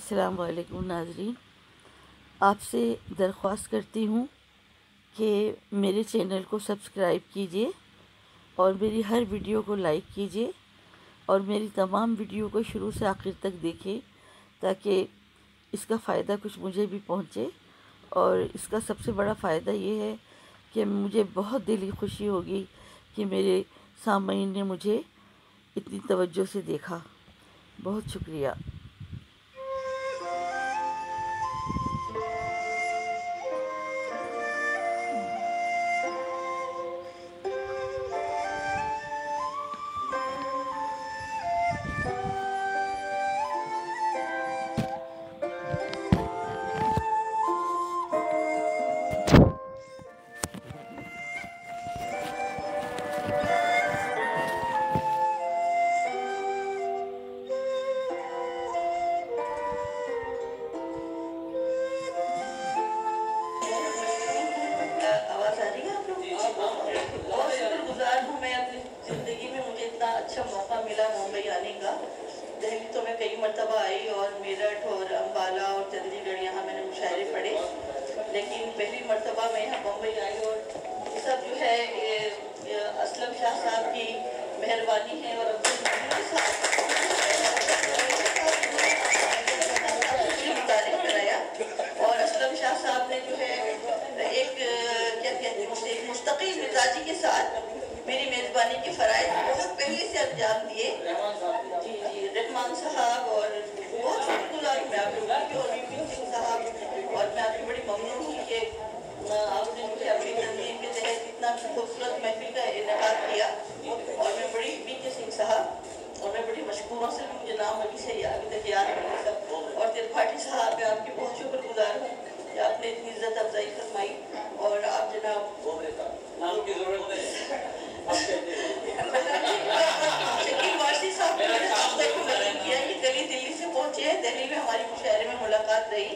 अस्सलाम वालेकुम नाज़रीन, आपसे दरख्वास्त करती हूँ कि मेरे चैनल को सब्सक्राइब कीजिए और मेरी हर वीडियो को लाइक कीजिए और मेरी तमाम वीडियो को शुरू से आखिर तक देखें ताकि इसका फ़ायदा कुछ मुझे भी पहुँचे। और इसका सबसे बड़ा फ़ायदा ये है कि मुझे बहुत दिली खुशी होगी कि मेरे सामईन ने मुझे इतनी तवज्जो से देखा। बहुत शुक्रिया। अच्छा मौका मिला मुंबई आने का। दिल्ली तो मैं कई मरतबा आई और मेरठ और अम्बाला और चंडीगढ़ यहाँ मैंने मुशायरे पढ़े, लेकिन पहली मरतबा मैं यहाँ मुंबई आई और ये सब जो है ये असलम शाह साहब की मेहरबानी है और तारीफ कराया। और असलम शाह साहब ने जो है एक क्या कहते हैं एक मुस्तकिल मिजाजी के साथ मेरी मेज़बानी के फ़राइज़ बहुत पहले से अंजाम दिए। जी जी रहमान साहब और बहुत शुक्रगुज़ार हूँ मैं आप लोगों की और वीपी सिंह साहब, और मैं आपकी बड़ी ममनून हूँ कि आपने जो है अपनी तंजीम के तहत इतना खूबसूरत महफिल का इनेकाद किया। और मैं बड़ी वीपी सिंह साहब और मैं बड़ी मशकूरों से मुझे नाम अभी से अभी तक याद है सब, और त्रिपाठी साहब मैं आपकी बहुत शुक्रगुज़ार हूँ कि आपने इतनी इज्जत अफजाई फरमाई। और आप जनाब नाम की ज़रूरत नहीं शकील वारसी साहब ने किया। ये गली दिल्ली से पहुंचे हैं, दिल्ली में हमारी मुशायरे में मुलाकात रही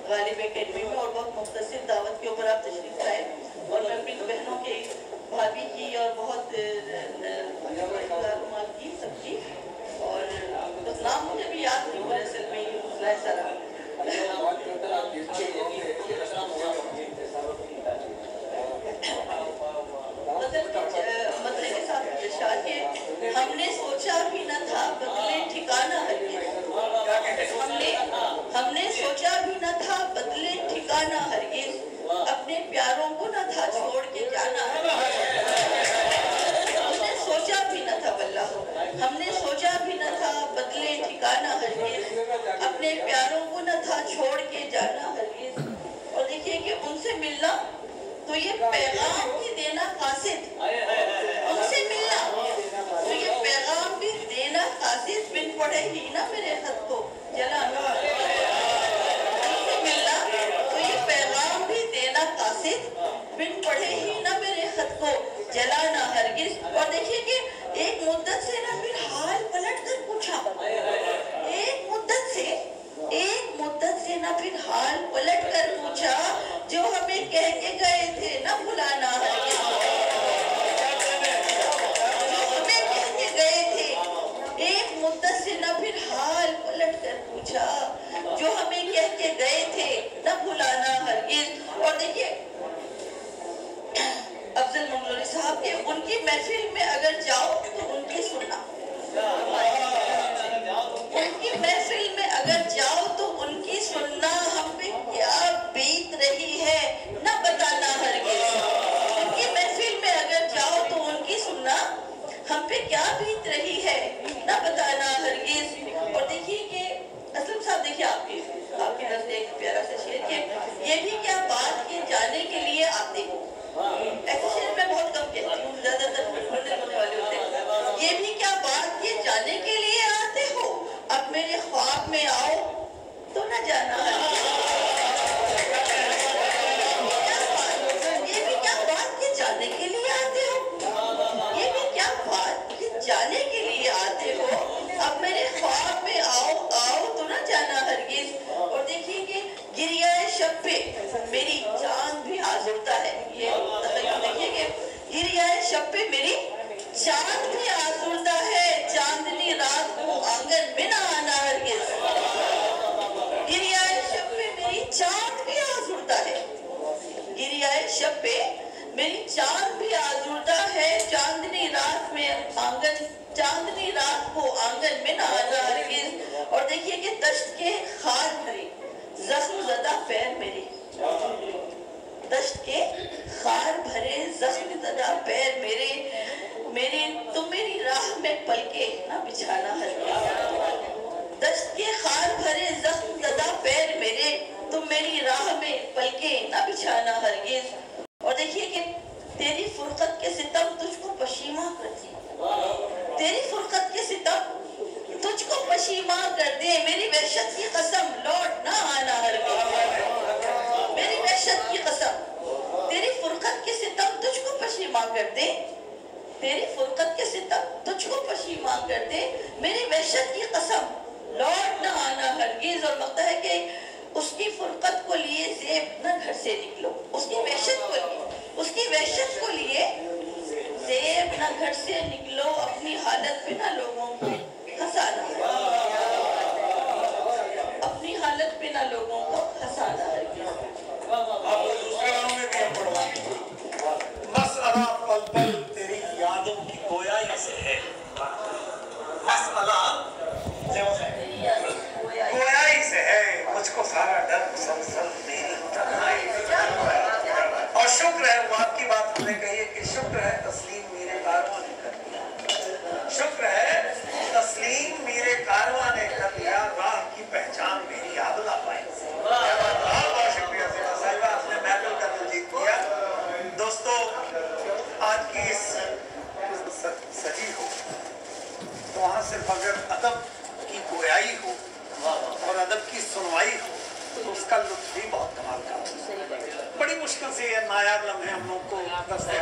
गालिब एकेडमी में और बहुत मुख्तसर दावत के ऊपर आप तशरीफ लाए। और मैं अपनी बहनों के भाभी की और बहुत की सबकी, और नाम मुझे भी याद नहीं हुआ असल में मसले के साथ हमने सोचा भी न था बदले ठिकाना हमने सोचा भी न था बदले ठिकाना हरगिज़, अपने प्यारों को न था छोड़ के जाना। हमने सोचा भी न था वल्ला हमने सोचा भी न था बदले ठिकाना हरगिज़, अपने प्यारों को न था छोड़ के जाना हरगिज़। और देखिए कि उनसे मिलना तो ये पैगाम भी देना कासिद, उनसे मिलना तो ये पैगाम भी देना कासिद, बिन पढ़े ही ना मेरे खत को जलाना। उनसे मिलना तो ये पैगाम भी देना कासिद, बिन पढ़े ही ना मेरे खत को जलाना हरगिज़। और देखिए कि एक मुद्दत से ना फिर हाल पलट कर पूछा, एक मुद्दत से ना फिर हाल पलट कर पूछा, जो हमें कह के गए थे ना भुलाना हरगिज़। जो हमें कह के गए थे एक मुद्दत से ना फिर हाल पलट कर पूछा, जो हमें कह के गए थे ना भुलाना हरगिज़। और देखिए अफजल मंगलोरी साहब के उनकी महफिल में अगर जाओ तो उनकी सुनना, उनकी महफिल में अगर जाओ तो उनकी सुनना, हम पे क्या बीत रही है ना बताना हरगिज़। उनकी महफिल में अगर जाओ तो उनकी सुनना, हम पे क्या बीत रही है ना बताना हरगिज़। और देखिए कि असलम साहब देखिए आपके नज़र एक प्यारा सा शेर के ये भी क्या बात के जाने के लिए आते हो। ऐसे शेर मैं बहुत कम कहती हूँ, ज़्यादातर पढ़ने वाले होते हैं। ये भी क्या बात के जाने के लिए आते हो, अब मेरे ख्वाब में आओ तो न जाना हरगिज़। ये भी क्या बात के जाने के लिए आते हो, ये भी क्या बात के जाने के लिए आते हो, अब मेरे ख्वाब में आओ तो न जाना हरगिज़। और देखिए कि गिरियाए शब पे मेरी चांद भी आज़ुरता है। ये देखिए कि गिरियाए शब पे मेरी चांद भी आज़ुरता है, चांदनी रात को आंगन में न आना हरगिज़। बिछाना हरगिज। और देखिए कि तेरी फुरकत के सितम तुझको पशीमा कर दे, तेरी फुरकत के सितम तुझको पशीमा कर दे, मेरी वहशत की कसम लौट ना आना हरगिज, मेरी वहशत की कसम, तेरी फुरकत के सितम तुझको पशीमा कर दे, तेरी फुरकत के सितम तुझको पशीमा कर दे, मेरी वहशत की कसम लौट ना आना हरगिज। और लगता है कि उसकी फुरकत को लिए ज़ेब न घर से निकलो, उसकी वहशत को लिए, उसकी वहशत को लिए ज़ेब न घर से निकलो, अपनी हालत पे ना लोगों को हंसाना, अपनी हालत पे ना लोगों को हंसाना हरगिज। मसअला पल पल तेरी यादों की गोयाई से है, मसअला गोयाई से है, मुझको सारा डर मुसलसल मेरी तन्हाई से। और शुक्र है वो आपकी बात हमने कही है कि शुक्र है तस्लीम मेरे कारवां ने कर दिया, शुक्र है तस्लीम मेरे कारवां ने कर दिया, राह की पहचान मेरी याद ला पाई। बहुत शुक्रिया सेवा साहिबा, आपने महफिल का दिल जीत लिया। दोस्तों, आज की इस सजी हो तो वहाँ सिर्फ अगर अदब की गोयाई हो और अदब की सुनवाई हो तो उसका लुत्फ भी बहुत कमाल का हो। बड़ी मुश्किल से ये नायाब लम्हे हम लोग को दस्ते